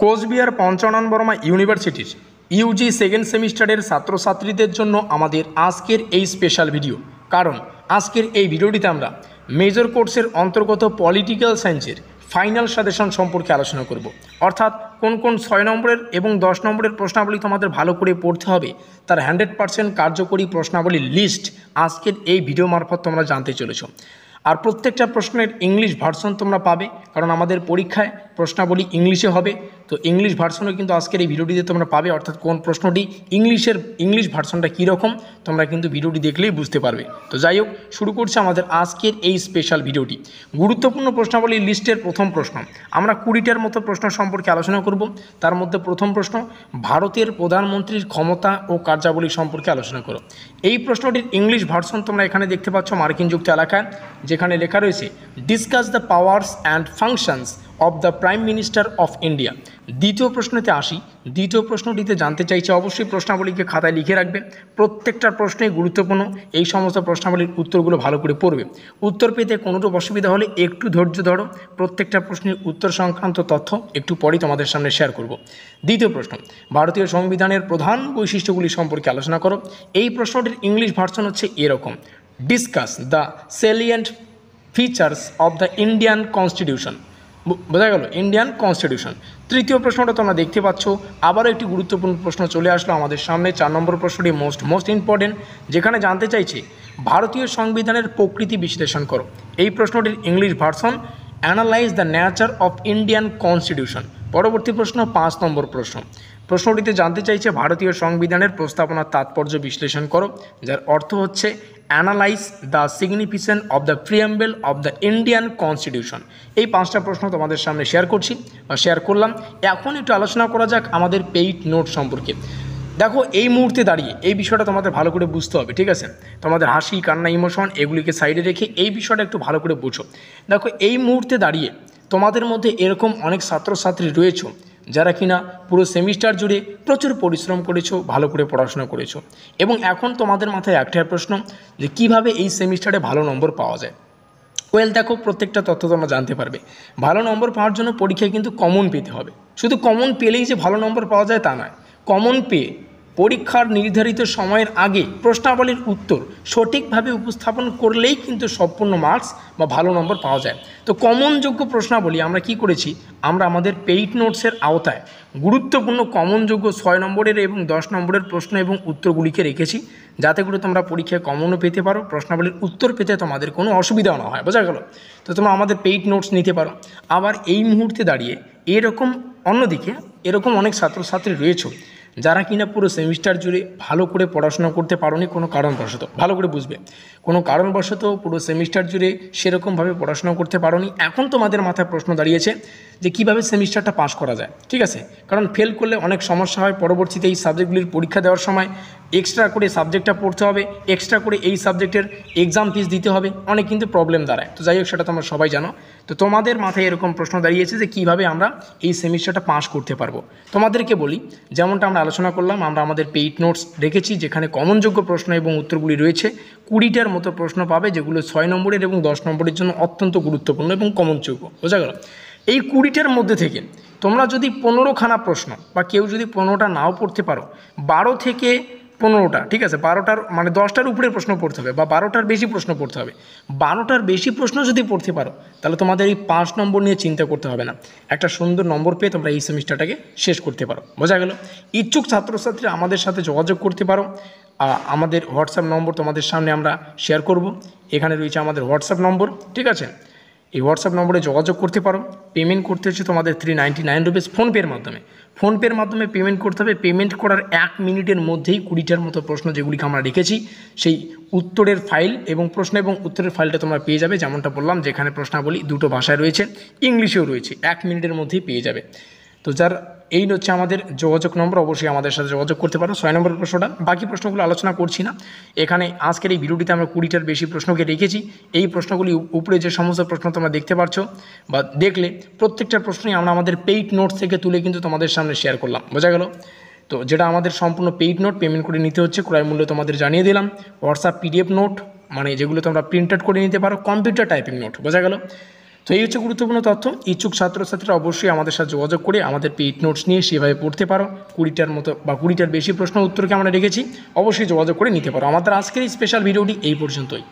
কোচবিহার পঞ্চানন বর্মা ইউনিভার্সিটির Yuji second সেমিস্টারের ছাত্রছাত্রীদের জন্য আমাদের আজকের এই স্পেশাল ভিডিও। কারণ আজকের এই ভিডিওটিতে আমরা মেজর কোর্সের অন্তর্গত পলিটিক্যাল সায়েন্সের ফাইনাল সাজেশন সম্পর্কে আলোচনা করব। অর্থাৎ কোন কোন 6 নম্বরের এবং 10 নম্বরের প্রশ্নাবলী তোমাদের ভালো করে পড়তে হবে, তার 100% কার্যকরী প্রশ্নাবলীর লিস্ট আজকের এই ভিডিও মারফত তোমরা জানতে চলেছ। আর প্রত্যেকটা প্রশ্নের ইংলিশ ভার্সন তোমরা পাবে, কারণ আমাদের পরীক্ষায় প্রশ্নাবলী ইংলিশে হবে। তো ইংলিশ ভার্সনও কিন্তু আজকের এই ভিডিওটিতে তোমরা পাবে, অর্থাৎ কোন প্রশ্নটি ইংলিশ ভার্সনটা কীরকম তোমরা কিন্তু ভিডিওটি দেখলেই বুঝতে পারবে। তো যাই হোক, শুরু করছে আমাদের আজকের এই স্পেশাল ভিডিওটি। গুরুত্বপূর্ণ প্রশ্নাবলীর লিস্টের প্রথম প্রশ্ন, আমরা 20টার মতো প্রশ্ন সম্পর্কে আলোচনা করব। তার মধ্যে প্রথম প্রশ্ন, ভারতের প্রধানমন্ত্রীর ক্ষমতা ও কার্যাবলী সম্পর্কে আলোচনা করো। এই প্রশ্নটির ইংলিশ ভার্সন তোমরা এখানে দেখতে পাচ্ছ মার্কিন যুক্ত এলাকায়, যেখানে লেখা রয়েছে discuss the powers and functions of the prime minister of India. দ্বিতীয় প্রশ্নতে আসি। দ্বিতীয় প্রশ্নটিতে জানতে চাইছে, অবশ্যই প্রশ্নাবলীকে খাতায় লিখে রাখবে, প্রত্যেকটা প্রশ্নই গুরুত্বপূর্ণ। এই সমস্ত প্রশ্নাবলীর উত্তরগুলো ভালো করে পড়বে। উত্তর পেতে কোনোরূপ অসুবিধা হলে একটু ধৈর্য ধরো, প্রত্যেকটা প্রশ্নের উত্তর সংক্রান্ত তথ্য একটু পরেই তোমাদের সামনে শেয়ার করব। দ্বিতীয় প্রশ্ন, ভারতীয় সংবিধানের প্রধান বৈশিষ্ট্যগুলি সম্পর্কে আলোচনা করো। এই প্রশ্নটির ইংলিশ ভার্সন হচ্ছে এরকম, discuss the সেলিয়েন্ট features of the Indian constitution. বোঝা গেল, ইন্ডিয়ান কনস্টিটিউশন। তৃতীয় প্রশ্নটা তোমরা দেখতে পাচ্ছ, আবারও একটি গুরুত্বপূর্ণ প্রশ্ন চলে আসলো আমাদের সামনে। 4 নম্বর প্রশ্নটি মোস্ট ইম্পর্টেন্ট, যেখানে জানতে চাইছে ভারতীয় সংবিধানের প্রকৃতি বিশ্লেষণ করো। এই প্রশ্নটির English version, analyze the nature of Indian constitution. পরবর্তী প্রশ্ন 5 নম্বর প্রশ্ন। প্রশ্নটিতে জানতে চাইছে ভারতীয় সংবিধানের প্রস্তাবনার তাৎপর্য বিশ্লেষণ করো, যার অর্থ হচ্ছে analyse the signification of the preamble of the Indian constitution. এই 5টা প্রশ্ন তোমাদের সামনে শেয়ার করলাম। এখন একটু আলোচনা করা যাক আমাদের পেইড নোট সম্পর্কে। দেখো, এই মুহূর্তে দাঁড়িয়ে এই বিষয়টা তোমাদের ভালো করে বুঝতে হবে, ঠিক আছে? তোমাদের হাসি, কান্না, ইমোশন এগুলিকে সাইডে রেখে এই বিষয়টা একটু ভালো করে বুঝো। দেখো, এই মুহূর্তে দাঁড়িয়ে তোমাদের মধ্যে এরকম অনেক ছাত্রছাত্রী রয়েছে যারা কিনা পুরো সেমিস্টার জুড়ে প্রচুর পরিশ্রম করেছো, ভালো করে পড়াশোনা করেছো, এবং এখন তোমাদের মাথায় একটাই প্রশ্ন যে কিভাবে এই সেমিস্টারে ভালো নম্বর পাওয়া যায়। দেখো, প্রত্যেকটা তথ্য তোমরা জানতে পারবে। ভালো নম্বর পাওয়ার জন্য পরীক্ষায় কিন্তু কমন পেতে হবে। শুধু কমন পেলেই যে ভালো নম্বর পাওয়া যায় তা নয়, কমন পেয়ে পরীক্ষার নির্ধারিত সময়ের আগে প্রশ্নাবলীর উত্তর সঠিকভাবে উপস্থাপন করলেই কিন্তু সম্পূর্ণ মার্কস বা ভালো নম্বর পাওয়া যায়। তো কমনযোগ্য প্রশ্নাবলী আমরা কি করেছি, আমরা আমাদের পেইড নোটসের আওতায় গুরুত্বপূর্ণ কমনযোগ্য 6 নম্বরের এবং 10 নম্বরের প্রশ্ন এবং উত্তরগুলিকে রেখেছি, যাতে করে তোমরা পরীক্ষায় কমনও পেতে পারো, প্রশ্নাবলীর উত্তর পেতে তোমাদের কোনো অসুবিধাও না হয়। বোঝা গেল? তো তোমরা আমাদের পেইড নোটস নিতে পারো। আবার এই মুহূর্তে দাঁড়িয়ে অন্যদিকে এরকম অনেক ছাত্রছাত্রী রয়েছে যারা কিনা পুরো সেমিস্টার জুড়ে ভালো করে পড়াশোনা করতে পারোনি কোনো কারণবশত। ভালো করে বুঝবে, কোনো কারণবশত পুরো সেমিস্টার জুড়ে সেরকমভাবে পড়াশোনা করতে পারোনি। এখন তোমাদের মাথায় প্রশ্ন দাঁড়িয়েছে যে কিভাবে সেমিস্টারটা পাস করা যায়, ঠিক আছে? কারণ ফেল করলে অনেক সমস্যা হয়, পরবর্তীতে এই সাবজেক্টগুলির পরীক্ষা দেওয়ার সময় এক্সট্রা করে সাবজেক্টটা পড়তে হবে, এক্সট্রা করে এই সাবজেক্টের এক্সাম ফিস দিতে হবে, অনেক কিন্তু প্রবলেম দাঁড়ায়। তো যাই হোক, সেটা তোমরা সবাই জানো। তো তোমাদের মাথায় এরকম প্রশ্ন দাঁড়িয়েছে যে কিভাবে আমরা এই সেমিস্টারটা পাস করতে পারবো। তোমাদেরকে বলি, যেমনটা আমরা আলোচনা করলাম, আমরা আমাদের পেইড নোটস রেখেছি, যেখানে কমনযোগ্য প্রশ্ন এবং উত্তরগুলি রয়েছে। 20টার মতো প্রশ্ন পাবে, যেগুলো 6 নম্বরের এবং 10 নম্বরের জন্য অত্যন্ত গুরুত্বপূর্ণ এবং কমনযোগ্য। বোঝা গেল? এই 20টার মধ্যে থেকে তোমরা যদি 15খানা প্রশ্ন, বা কেউ যদি 15টা নাও পড়তে পারো, 12 থেকে 15টা, ঠিক আছে, 12টার মানে 10টার উপরে প্রশ্ন পড়তে হবে, বা 12টার বেশি প্রশ্ন পড়তে হবে। 12টার বেশি প্রশ্ন যদি পড়তে পারো, তাহলে তোমাদের এই 5 নম্বর নিয়ে চিন্তা করতে হবে না। একটা সুন্দর নম্বর পেয়ে তোমরা এই সেমিস্টারটাকে শেষ করতে পারো। বোঝা গেল? ইচ্ছুক ছাত্রছাত্রীরা আমাদের সাথে যোগাযোগ করতে পারো। আমাদের হোয়াটসঅ্যাপ নম্বর তোমাদের সামনে আমরা শেয়ার করব। এখানে রয়েছে আমাদের হোয়াটসঅ্যাপ নম্বর, ঠিক আছে? এই হোয়াটসঅ্যাপ নম্বরে যোগাযোগ করতে পারো। পেমেন্ট করতে হচ্ছে তোমাদের 399 রুপিস ফোনপের মাধ্যমে পেমেন্ট করতে হবে। পেমেন্ট করার 1 মিনিটের মধ্যেই 20টার মতো প্রশ্ন যেগুলিকে আমরা রেখেছি, সেই উত্তরের ফাইল এবং প্রশ্ন এবং উত্তরের ফাইলটা তোমরা পেয়ে যাবে। যেমনটা বললাম, যেখানে প্রশ্নাবলী 2টো ভাষায় রয়েছে, ইংলিশেও রয়েছে, 1 মিনিটের মধ্যেই পেয়ে যাবে। তো এই হচ্ছে আমাদের যোগাযোগ নম্বর, অবশ্যই আমাদের সাথে যোগাযোগ করতে পারো। 6 নম্বরের প্রশ্নটা, বাকি প্রশ্নগুলো আলোচনা করছি না এখানে। আজকের এই ভিডিওটিতে আমরা 20টার বেশি প্রশ্নকে রেখেছি। এই প্রশ্নগুলি উপরে যে সমস্ত প্রশ্ন তোমরা দেখতে পাচ্ছ বা দেখলে, প্রত্যেকটা প্রশ্নই আমরা আমাদের পেইড নোটস থেকে তুলে কিন্তু তোমাদের সামনে শেয়ার করলাম। বোঝা গেল? তো যেটা আমাদের সম্পূর্ণ পেইড নোট, পেমেন্ট করে নিতে হচ্ছে, ক্রয় মূল্য তোমাদের জানিয়ে দিলাম। হোয়াটসঅ্যাপ PDF নোট, মানে যেগুলো তোমরা প্রিন্ট আউট করে নিতে পারো, কম্পিউটার টাইপিং নোট। বোঝা গেল? তো এই হচ্ছে গুরুত্বপূর্ণ তথ্য। ইচ্ছুক ছাত্রছাত্রীরা অবশ্যই আমাদের সাথে যোগাযোগ করে আমাদের পেইড নোটস নিয়ে সেভাবে পড়তে পারো। 20টার মতো বা 20টার বেশি প্রশ্ন উত্তরকে আমরা রেখেছি, অবশ্যই যোগাযোগ করে নিতে পারো। আমাদের আজকের এই স্পেশাল ভিডিওটি এই পর্যন্তই।